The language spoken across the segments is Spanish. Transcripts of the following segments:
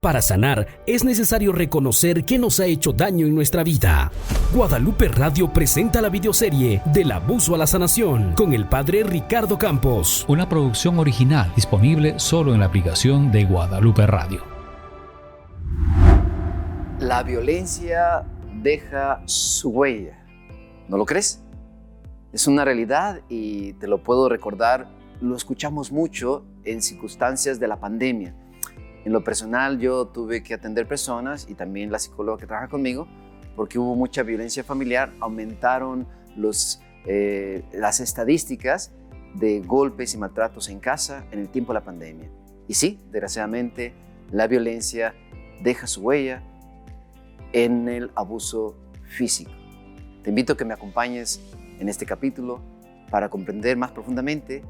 Para sanar, es necesario reconocer qué nos ha hecho daño en nuestra vida. Guadalupe Radio presenta la videoserie Del abuso a la sanación con el padre Ricardo Campos. Una producción original disponible solo en la aplicación de Guadalupe Radio. La violencia deja su huella. ¿No lo crees? Es una realidad y te lo puedo recordar, lo escuchamos mucho en circunstancias de la pandemia. En lo personal, yo tuve que atender personas y también la psicóloga que trabaja conmigo, porque hubo mucha violencia familiar, aumentaron las estadísticas de golpes y maltratos en casa en el tiempo de la pandemia. Y sí, desgraciadamente, la violencia deja su huella en el abuso físico. Te invito a que me acompañes en este capítulo para comprender más profundamente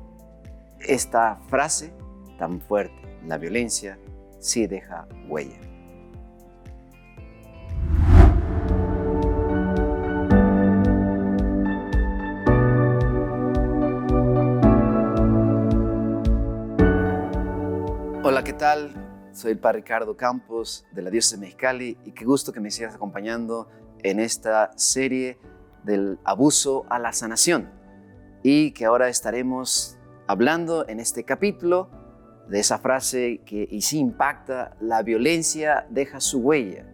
esta frase tan fuerte: la violencia sí deja huella. Hola, ¿qué tal? Soy el padre Ricardo Campos de la Diócesis de Mexicali y qué gusto que me sigas acompañando en esta serie del abuso a la sanación, y que ahora estaremos hablando en este capítulo de esa frase que y sí impacta: la violencia deja su huella,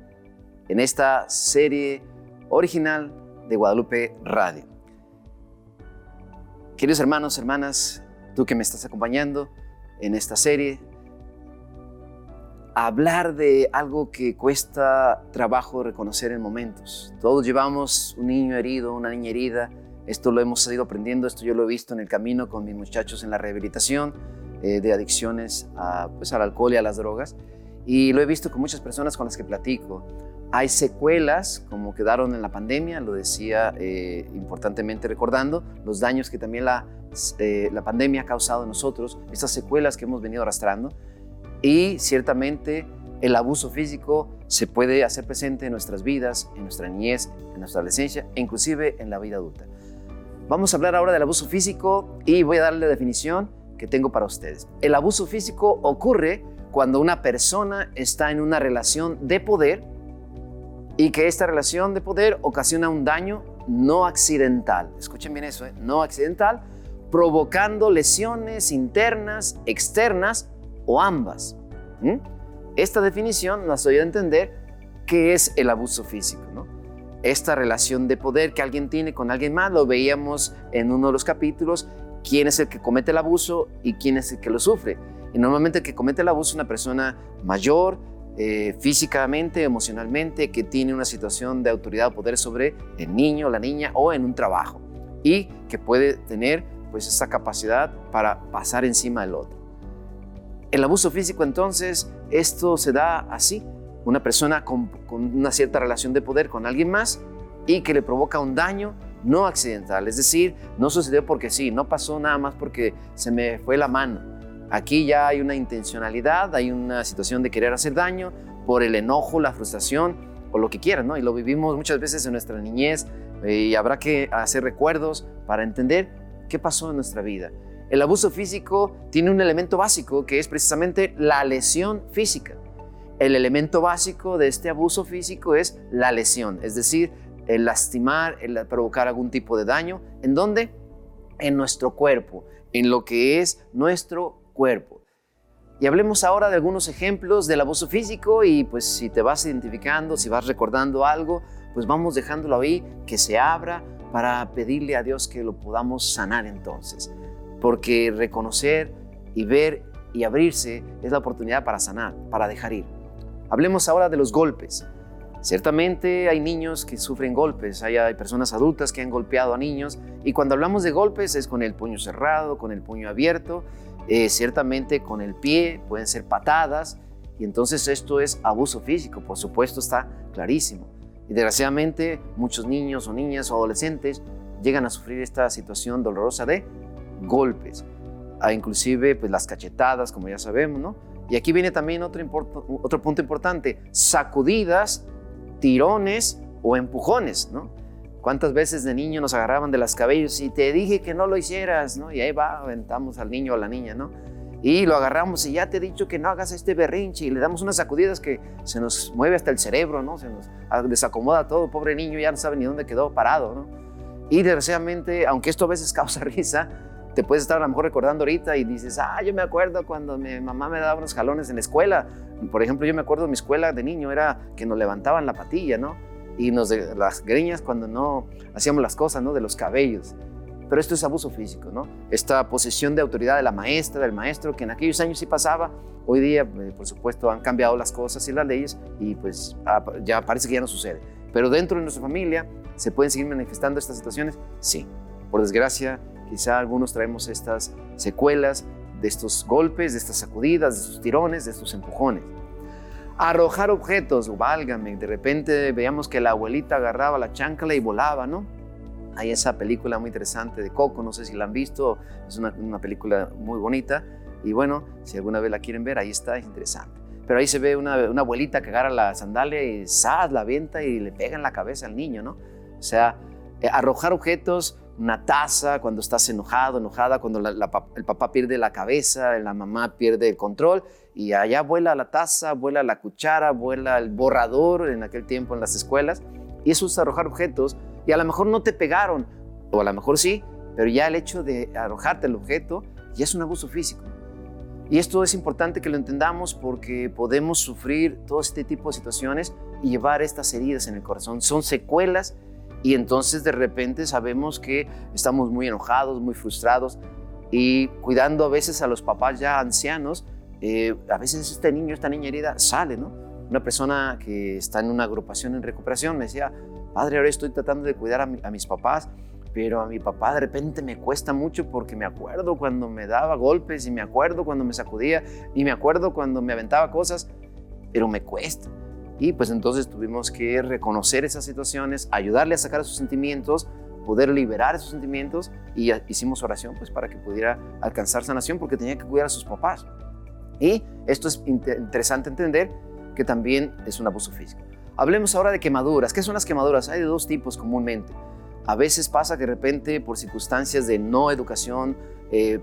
en esta serie original de Guadalupe Radio. Queridos hermanos, hermanas, tú que me estás acompañando en esta serie, hablar de algo que cuesta trabajo reconocer en momentos. Todos llevamos un niño herido, una niña herida. Esto lo hemos ido aprendiendo, esto yo lo he visto en el camino con mis muchachos en la rehabilitación de adicciones al alcohol y a las drogas. Y lo he visto con muchas personas con las que platico. Hay secuelas como quedaron en la pandemia, lo decía importantemente recordando los daños que también la pandemia ha causado en nosotros, estas secuelas que hemos venido arrastrando. Y ciertamente el abuso físico se puede hacer presente en nuestras vidas, en nuestra niñez, en nuestra adolescencia e inclusive en la vida adulta. Vamos a hablar ahora del abuso físico y voy a darle la definición que tengo para ustedes. El abuso físico ocurre cuando una persona está en una relación de poder y que esta relación de poder ocasiona un daño no accidental. Escuchen bien eso, no accidental, provocando lesiones internas, externas o ambas. Esta definición nos ayuda a entender qué es el abuso físico, ¿no? Esta relación de poder que alguien tiene con alguien más, lo veíamos en uno de los capítulos, quién es el que comete el abuso y quién es el que lo sufre. Y normalmente el que comete el abuso es una persona mayor, físicamente, emocionalmente, que tiene una situación de autoridad o poder sobre el niño, la niña o en un trabajo, y que puede tener pues esa capacidad para pasar encima del otro. El abuso físico, entonces, esto se da así: una persona con una cierta relación de poder con alguien más y que le provoca un daño no accidental, es decir, no sucedió porque sí, no pasó nada más porque se me fue la mano. Aquí ya hay una intencionalidad, hay una situación de querer hacer daño por el enojo, la frustración o lo que quieran, ¿no? Y lo vivimos muchas veces en nuestra niñez y habrá que hacer recuerdos para entender qué pasó en nuestra vida. El abuso físico tiene un elemento básico que es precisamente la lesión física. El elemento básico de este abuso físico es la lesión, es decir, el lastimar, el provocar algún tipo de daño. ¿En dónde? En nuestro cuerpo, en lo que es nuestro cuerpo. Y hablemos ahora de algunos ejemplos del abuso físico y pues si te vas identificando, si vas recordando algo, pues vamos dejándolo ahí, que se abra para pedirle a Dios que lo podamos sanar entonces. Porque reconocer y ver y abrirse es la oportunidad para sanar, para dejar ir. Hablemos ahora de los golpes. Ciertamente hay niños que sufren golpes, hay personas adultas que han golpeado a niños, y cuando hablamos de golpes es con el puño cerrado, con el puño abierto, ciertamente con el pie, pueden ser patadas, y entonces esto es abuso físico, por supuesto, está clarísimo. Y desgraciadamente muchos niños o niñas o adolescentes llegan a sufrir esta situación dolorosa de golpes, inclusive pues las cachetadas, como ya sabemos, ¿no? Y aquí viene también otro punto importante: sacudidas, tirones o empujones, ¿no? ¿Cuántas veces de niño nos agarraban de los cabellos y te dije que no lo hicieras, ¿no? Y ahí va, aventamos al niño o a la niña, ¿no? y lo agarramos y ya te he dicho que no hagas este berrinche, y le damos unas sacudidas que se nos mueve hasta el cerebro, ¿no? Se nos desacomoda todo, pobre niño ya no sabe ni dónde quedó parado, ¿no? Y desgraciadamente, aunque esto a veces causa risa, te puedes estar a lo mejor recordando ahorita y dices, yo me acuerdo cuando mi mamá me daba unos jalones en la escuela. Por ejemplo, yo me acuerdo de mi escuela de niño, era que nos levantaban la patilla, ¿no? Y las greñas cuando no hacíamos las cosas, ¿no? De los cabellos. Pero esto es abuso físico, ¿no? Esta posesión de autoridad de la maestra, del maestro, que en aquellos años sí pasaba. Hoy día, por supuesto, han cambiado las cosas y las leyes y pues ya parece que ya no sucede. Pero dentro de nuestra familia, ¿se pueden seguir manifestando estas situaciones? Sí. Por desgracia, quizá algunos traemos estas secuelas de estos golpes, de estas sacudidas, de estos tirones, de estos empujones. Arrojar objetos, válgame, de repente veíamos que la abuelita agarraba la chancla y volaba, ¿no? Hay esa película muy interesante de Coco, no sé si la han visto, es una película muy bonita y bueno, si alguna vez la quieren ver, ahí está, es interesante. Pero ahí se ve una abuelita que agarra la sandalia y ¡zas!, la avienta y le pega en la cabeza al niño, ¿no? O sea, arrojar objetos, una taza cuando estás enojada, cuando el papá pierde la cabeza, la mamá pierde el control y allá vuela la taza, vuela la cuchara, vuela el borrador en aquel tiempo en las escuelas, y eso es arrojar objetos. Y a lo mejor no te pegaron, o a lo mejor sí, pero ya el hecho de arrojarte el objeto ya es un abuso físico. Y esto es importante que lo entendamos porque podemos sufrir todo este tipo de situaciones y llevar estas heridas en el corazón. Son secuelas y entonces de repente sabemos que estamos muy enojados, muy frustrados y cuidando a veces a los papás ya ancianos, a veces este niño, esta niña herida sale, ¿no? Una persona que está en una agrupación en recuperación me decía, padre, ahora estoy tratando de cuidar a mis papás, pero a mi papá de repente me cuesta mucho porque me acuerdo cuando me daba golpes y me acuerdo cuando me sacudía y me acuerdo cuando me aventaba cosas, pero me cuesta. Y pues entonces tuvimos que reconocer esas situaciones, ayudarle a sacar sus sentimientos, poder liberar esos sentimientos y hicimos oración pues para que pudiera alcanzar sanación porque tenía que cuidar a sus papás. Y esto es interesante entender que también es un abuso físico. Hablemos ahora de quemaduras. ¿Qué son las quemaduras? Hay de dos tipos comúnmente. A veces pasa que de repente por circunstancias de no educación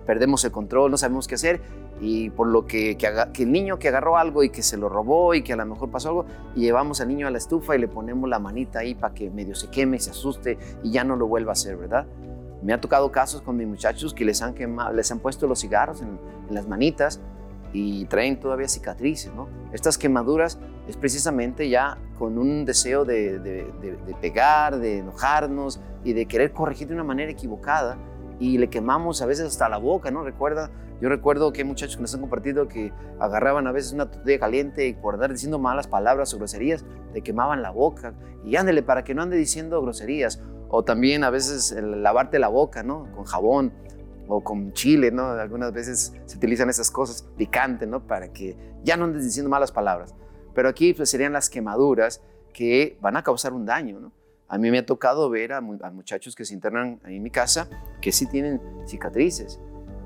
perdemos el control, no sabemos qué hacer y por lo que el niño que agarró algo y que se lo robó y que a lo mejor pasó algo y llevamos al niño a la estufa y le ponemos la manita ahí para que medio se queme, se asuste y ya no lo vuelva a hacer, ¿verdad? Me ha tocado casos con mis muchachos que les han puesto los cigarros en las manitas y traen todavía cicatrices, ¿no? Estas quemaduras es precisamente ya con un deseo de pegar, de enojarnos y de querer corregir de una manera equivocada y le quemamos a veces hasta la boca, ¿no? Yo recuerdo que hay muchachos que nos han compartido que agarraban a veces una tortilla caliente y por andar diciendo malas palabras o groserías, le quemaban la boca y ándele para que no ande diciendo groserías o también a veces lavarte la boca, ¿no? Con jabón o con chile, ¿no? Algunas veces se utilizan esas cosas picantes, ¿no? Para que ya no andes diciendo malas palabras. Pero aquí pues, serían las quemaduras que van a causar un daño, ¿no? A mí me ha tocado ver a muchachos que se internan ahí en mi casa que sí tienen cicatrices.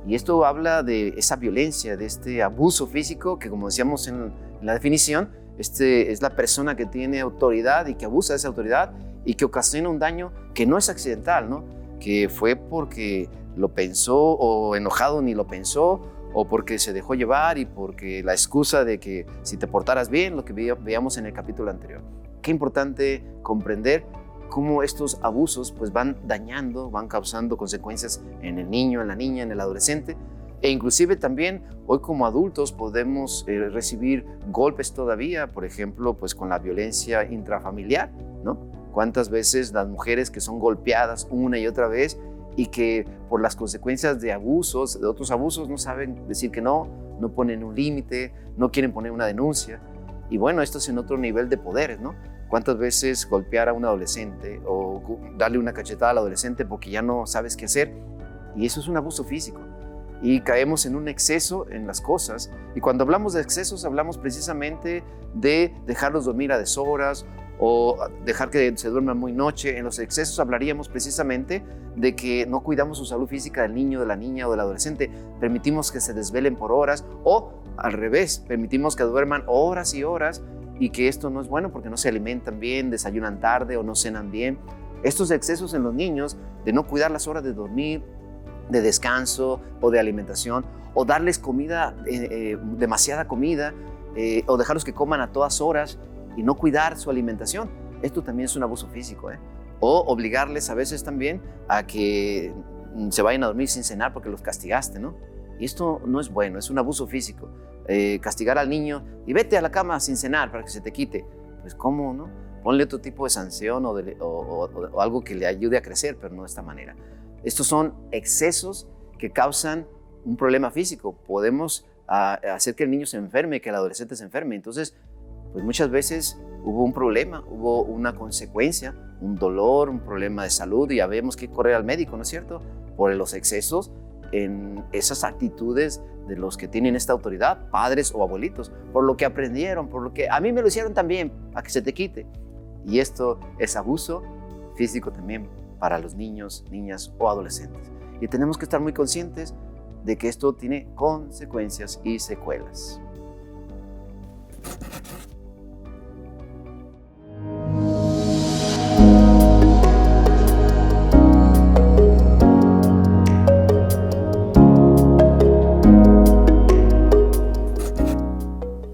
Y esto habla de esa violencia, de este abuso físico que, como decíamos en la definición, es la persona que tiene autoridad y que abusa de esa autoridad y que ocasiona un daño que no es accidental, ¿no? Que fue porque lo pensó o enojado ni lo pensó o porque se dejó llevar y porque la excusa de que si te portaras bien, lo que veíamos en el capítulo anterior. Qué importante comprender cómo estos abusos pues van dañando, van causando consecuencias en el niño, en la niña, en el adolescente e inclusive también hoy como adultos podemos recibir golpes todavía, por ejemplo, pues con la violencia intrafamiliar, ¿no? ¿Cuántas veces las mujeres que son golpeadas una y otra vez y que por las consecuencias de abusos, de otros abusos, no saben decir que no ponen un límite, no quieren poner una denuncia? Y bueno, esto es en otro nivel de poderes, ¿no? ¿Cuántas veces golpear a un adolescente o darle una cachetada al adolescente porque ya no sabes qué hacer? Y eso es un abuso físico. Y caemos en un exceso en las cosas. Y cuando hablamos de excesos, hablamos precisamente de dejarlos dormir a deshoras o dejar que se duerman muy noche. En los excesos hablaríamos precisamente de que no cuidamos su salud física del niño, de la niña o del adolescente. Permitimos que se desvelen por horas o al revés, permitimos que duerman horas y horas y que esto no es bueno porque no se alimentan bien, desayunan tarde o no cenan bien. Estos excesos en los niños de no cuidar las horas de dormir, de descanso o de alimentación o darles comida, demasiada comida, o dejarlos que coman a todas horas y no cuidar su alimentación. Esto también es un abuso físico, O obligarles a veces también a que se vayan a dormir sin cenar porque los castigaste, ¿no? Y esto no es bueno, es un abuso físico. Castigar al niño y vete a la cama sin cenar para que se te quite. Pues ¿cómo, no? Ponle otro tipo de sanción o algo que le ayude a crecer, pero no de esta manera. Estos son excesos que causan un problema físico. Podemos hacer que el niño se enferme, que el adolescente se enferme. Entonces, pues muchas veces hubo un problema, hubo una consecuencia, un dolor, un problema de salud y ya vemos que correr al médico, ¿no es cierto? Por los excesos en esas actitudes de los que tienen esta autoridad, padres o abuelitos, por lo que aprendieron, por lo que a mí me lo hicieron también, a que se te quite. Y esto es abuso físico también para los niños, niñas o adolescentes. Y tenemos que estar muy conscientes de que esto tiene consecuencias y secuelas.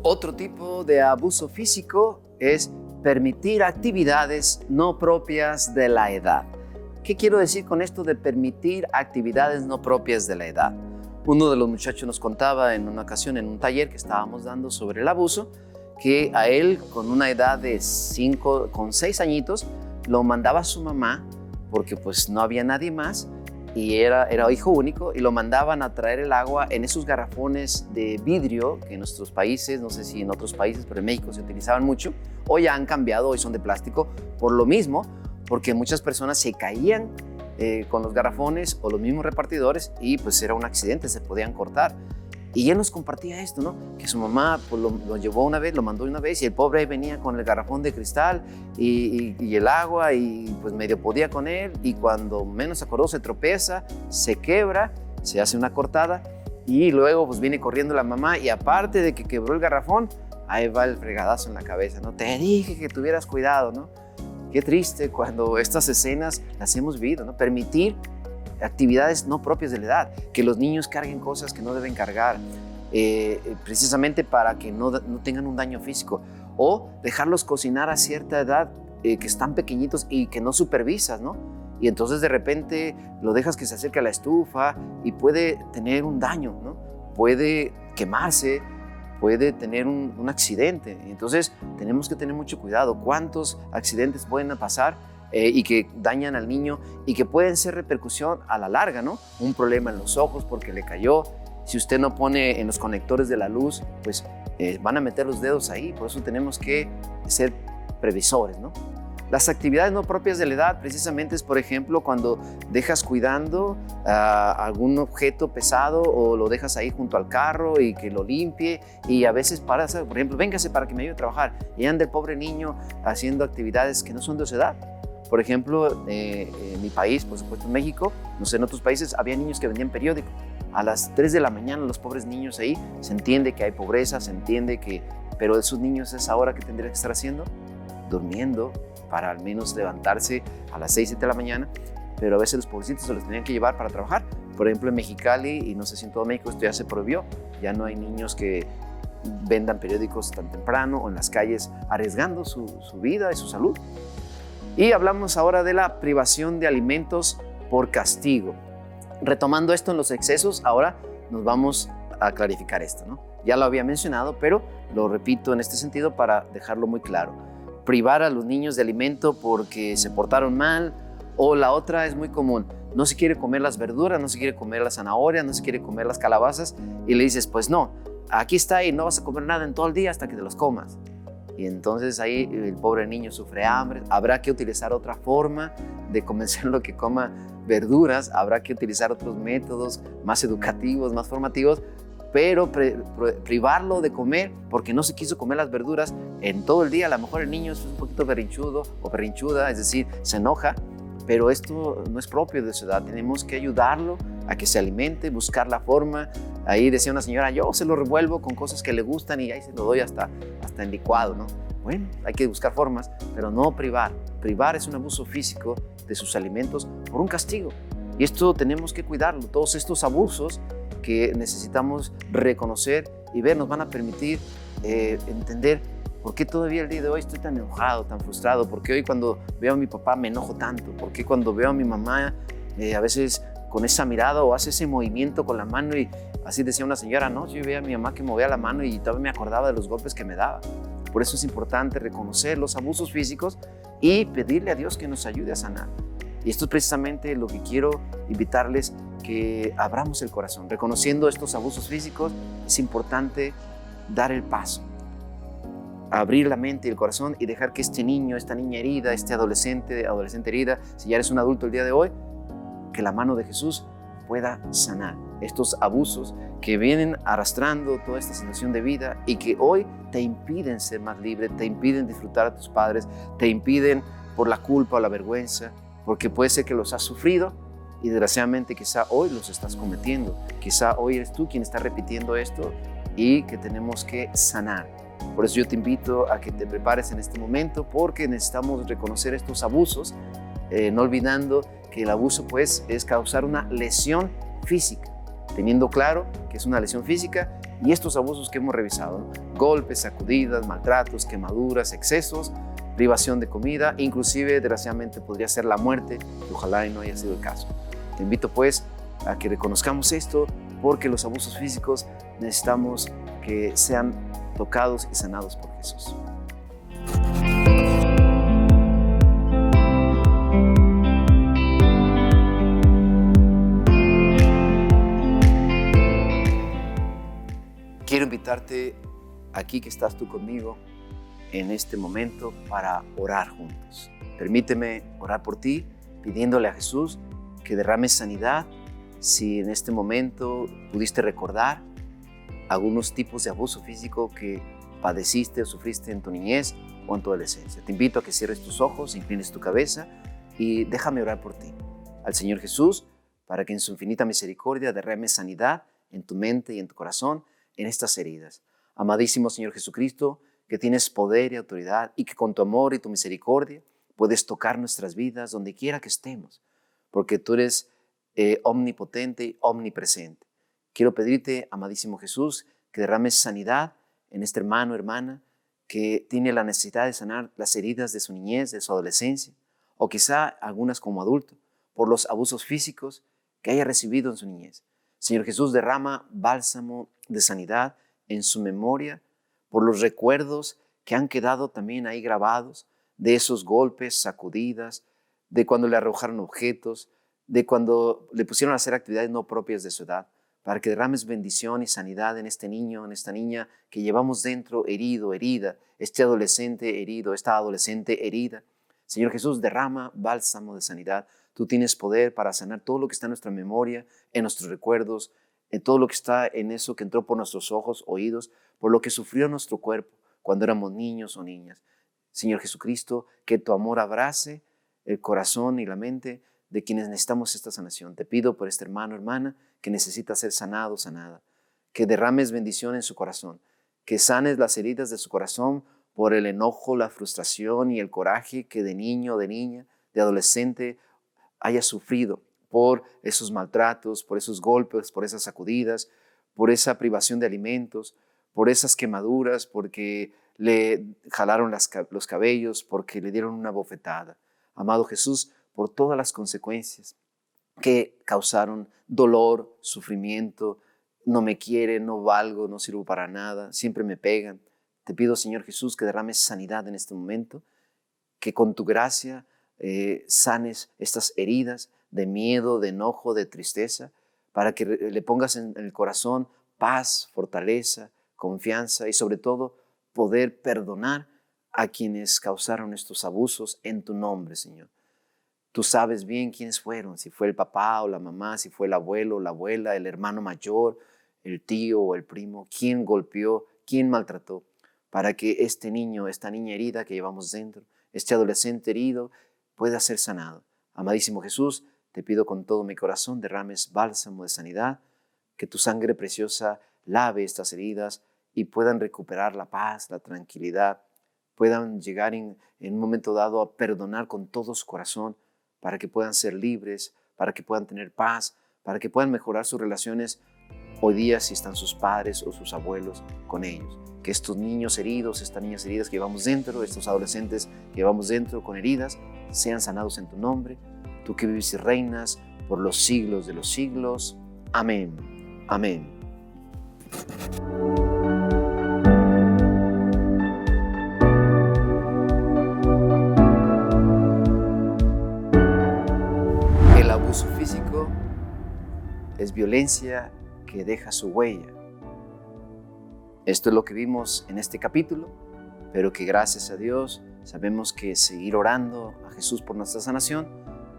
Otro tipo de abuso físico es permitir actividades no propias de la edad. ¿Qué quiero decir con esto de permitir actividades no propias de la edad? Uno de los muchachos nos contaba en una ocasión en un taller que estábamos dando sobre el abuso, que a él con una edad de 6 añitos lo mandaba su mamá porque pues no había nadie más y era hijo único y lo mandaban a traer el agua en esos garrafones de vidrio que en nuestros países, no sé si en otros países, pero en México se utilizaban mucho. Hoy ya han cambiado, hoy son de plástico por lo mismo, porque muchas personas se caían con los garrafones o los mismos repartidores y pues era un accidente, se podían cortar. Y él nos compartía esto, ¿no? Que su mamá pues, lo llevó una vez, lo mandó una vez y el pobre ahí venía con el garrafón de cristal y el agua y pues medio podía con él y cuando menos se acordó se tropieza, se quebra, se hace una cortada y luego pues viene corriendo la mamá y aparte de que quebró el garrafón, ahí va el fregadazo en la cabeza, ¿no? Te dije que tuvieras cuidado, ¿no? Qué triste cuando estas escenas las hemos vivido, ¿no? Permitir actividades no propias de la edad, que los niños carguen cosas que no deben cargar, precisamente para que no tengan un daño físico, o dejarlos cocinar a cierta edad, que están pequeñitos y que no supervisas, ¿no? Y entonces de repente lo dejas que se acerque a la estufa y puede tener un daño, ¿no? Puede quemarse, puede tener un accidente. Entonces tenemos que tener mucho cuidado. ¿Cuántos accidentes pueden pasar? Y que dañan al niño y que pueden ser repercusión a la larga, ¿no? Un problema en los ojos porque le cayó. Si usted no pone en los conectores de la luz, pues van a meter los dedos ahí. Por eso tenemos que ser previsores, ¿no? Las actividades no propias de la edad precisamente es, por ejemplo, cuando dejas cuidando algún objeto pesado o lo dejas ahí junto al carro y que lo limpie y a veces paras, por ejemplo, véngase para que me ayude a trabajar y anda el pobre niño haciendo actividades que no son de su edad. Por ejemplo, en mi país, por supuesto en México, no sé, en otros países había niños que vendían periódico. A las 3 de la mañana los pobres niños ahí, se entiende que hay pobreza, se entiende que, pero esos niños es ahora que tendrían que estar haciendo, durmiendo para al menos levantarse a las 6, 7 de la mañana, pero a veces los pobrecitos se los tenían que llevar para trabajar. Por ejemplo, en Mexicali, y no sé si en todo México esto ya se prohibió, ya no hay niños que vendan periódicos tan temprano o en las calles arriesgando su vida y su salud. Y hablamos ahora de la privación de alimentos por castigo. Retomando esto en los excesos, ahora nos vamos a clarificar esto, ¿no? Ya lo había mencionado, pero lo repito en este sentido para dejarlo muy claro. Privar a los niños de alimento porque se portaron mal, o la otra es muy común, no se quiere comer las verduras, no se quiere comer las zanahorias, no se quiere comer las calabazas, y le dices, pues no, aquí está y no vas a comer nada en todo el día hasta que te los comas. Y entonces ahí el pobre niño sufre hambre, habrá que utilizar otra forma de convencerlo que coma verduras, habrá que utilizar otros métodos más educativos, más formativos, pero privarlo de comer porque no se quiso comer las verduras en todo el día. A lo mejor el niño es un poquito berrinchudo o berrinchuda, es decir, se enoja, pero esto no es propio de su edad. Tenemos que ayudarlo a que se alimente, buscar la forma. Ahí decía una señora, yo se lo revuelvo con cosas que le gustan y ahí se lo doy hasta en licuado, ¿no? Bueno, hay que buscar formas, pero no privar. Privar es un abuso físico de sus alimentos por un castigo. Y esto tenemos que cuidarlo. Todos estos abusos que necesitamos reconocer y ver, nos van a permitir entender por qué todavía el día de hoy estoy tan enojado, tan frustrado, por qué hoy cuando veo a mi papá me enojo tanto, por qué cuando veo a mi mamá a veces con esa mirada o hace ese movimiento con la mano y así decía una señora, ¿no? Yo veía a mi mamá que movía la mano y todavía me acordaba de los golpes que me daba. Por eso es importante reconocer los abusos físicos y pedirle a Dios que nos ayude a sanar. Y esto es precisamente lo que quiero invitarles, que abramos el corazón. Reconociendo estos abusos físicos, es importante dar el paso, abrir la mente y el corazón y dejar que este niño, esta niña herida, este adolescente herida, si ya eres un adulto el día de hoy, que la mano de Jesús pueda sanar estos abusos que vienen arrastrando toda esta situación de vida y que hoy te impiden ser más libre, te impiden disfrutar a tus padres, te impiden por la culpa o la vergüenza, porque puede ser que los has sufrido y desgraciadamente quizá hoy los estás cometiendo. Quizá hoy eres tú quien está repitiendo esto y que tenemos que sanar. Por eso yo te invito a que te prepares en este momento, porque necesitamos reconocer estos abusos, no olvidando que el abuso pues es causar una lesión física, teniendo claro que es una lesión física y estos abusos que hemos revisado, ¿no? Golpes, sacudidas, maltratos, quemaduras, excesos, privación de comida, inclusive desgraciadamente podría ser la muerte, que ojalá y no haya sido el caso. Te invito pues a que reconozcamos esto, porque los abusos físicos necesitamos que sean tocados y sanados por Jesús. Quiero invitarte aquí que estás tú conmigo en este momento para orar juntos. Permíteme orar por ti, pidiéndole a Jesús que derrame sanidad. Si en este momento pudiste recordar algunos tipos de abuso físico que padeciste o sufriste en tu niñez o en tu adolescencia, te invito a que cierres tus ojos, inclines tu cabeza y déjame orar por ti. Al Señor Jesús, para que en su infinita misericordia derrame sanidad en tu mente y en tu corazón en estas heridas. Amadísimo Señor Jesucristo, que tienes poder y autoridad y que con tu amor y tu misericordia puedes tocar nuestras vidas donde quiera que estemos, porque tú eres omnipotente y omnipresente. Quiero pedirte, amadísimo Jesús, que derrames sanidad en este hermano, hermana, que tiene la necesidad de sanar las heridas de su niñez, de su adolescencia, o quizá algunas como adulto, por los abusos físicos que haya recibido en su niñez. Señor Jesús, derrama bálsamo de sanidad en su memoria por los recuerdos que han quedado también ahí grabados de esos golpes, sacudidas, de cuando le arrojaron objetos, de cuando le pusieron a hacer actividades no propias de su edad, para que derrames bendición y sanidad en este niño, en esta niña que llevamos dentro herido, herida, este adolescente herido, esta adolescente herida. Señor Jesús, derrama bálsamo de sanidad. Tú tienes poder para sanar todo lo que está en nuestra memoria, en nuestros recuerdos, en todo lo que está en eso que entró por nuestros ojos, oídos, por lo que sufrió nuestro cuerpo cuando éramos niños o niñas. Señor Jesucristo, que tu amor abrace el corazón y la mente de quienes necesitamos esta sanación. Te pido por este hermano, hermana, que necesita ser sanado, sanada, que derrames bendición en su corazón, que sanes las heridas de su corazón por el enojo, la frustración y el coraje que de niño, de niña, de adolescente haya sufrido por esos maltratos, por esos golpes, por esas sacudidas, por esa privación de alimentos, por esas quemaduras, porque le jalaron los cabellos, porque le dieron una bofetada. Amado Jesús, por todas las consecuencias que causaron dolor, sufrimiento, no me quieren, no valgo, no sirvo para nada, siempre me pegan. Te pido, Señor Jesús, que derrames sanidad en este momento, que con tu gracia sanes estas heridas de miedo, de enojo, de tristeza, para que le pongas en el corazón paz, fortaleza, confianza y sobre todo poder perdonar a quienes causaron estos abusos en tu nombre, Señor. Tú sabes bien quiénes fueron, si fue el papá o la mamá, si fue el abuelo o la abuela, el hermano mayor, el tío o el primo, quién golpeó, quién maltrató, para que este niño, esta niña herida que llevamos dentro, este adolescente herido, pueda ser sanado. Amadísimo Jesús, te pido con todo mi corazón, derrames bálsamo de sanidad, que tu sangre preciosa lave estas heridas y puedan recuperar la paz, la tranquilidad, puedan llegar en un momento dado a perdonar con todo su corazón, para que puedan ser libres, para que puedan tener paz, para que puedan mejorar sus relaciones hoy día si están sus padres o sus abuelos con ellos. Que estos niños heridos, estas niñas heridas que llevamos dentro, estos adolescentes que llevamos dentro con heridas, sean sanados en tu nombre, tú que vives y reinas por los siglos de los siglos. Amén. Amén. El abuso físico es violencia que deja su huella. Esto es lo que vimos en este capítulo, pero que gracias a Dios sabemos que seguir orando a Jesús por nuestra sanación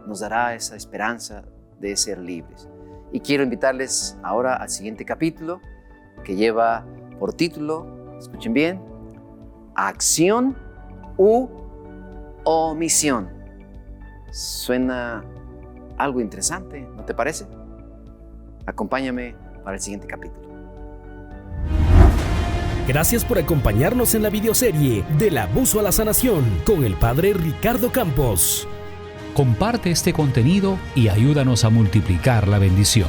nos dará esa esperanza de ser libres. Y quiero invitarles ahora al siguiente capítulo que lleva por título, escuchen bien, acción u omisión. Suena algo interesante, ¿no te parece? Acompáñame para el siguiente capítulo. Gracias por acompañarnos en la videoserie Del abuso a la sanación con el Padre Ricardo Campos. Comparte este contenido y ayúdanos a multiplicar la bendición.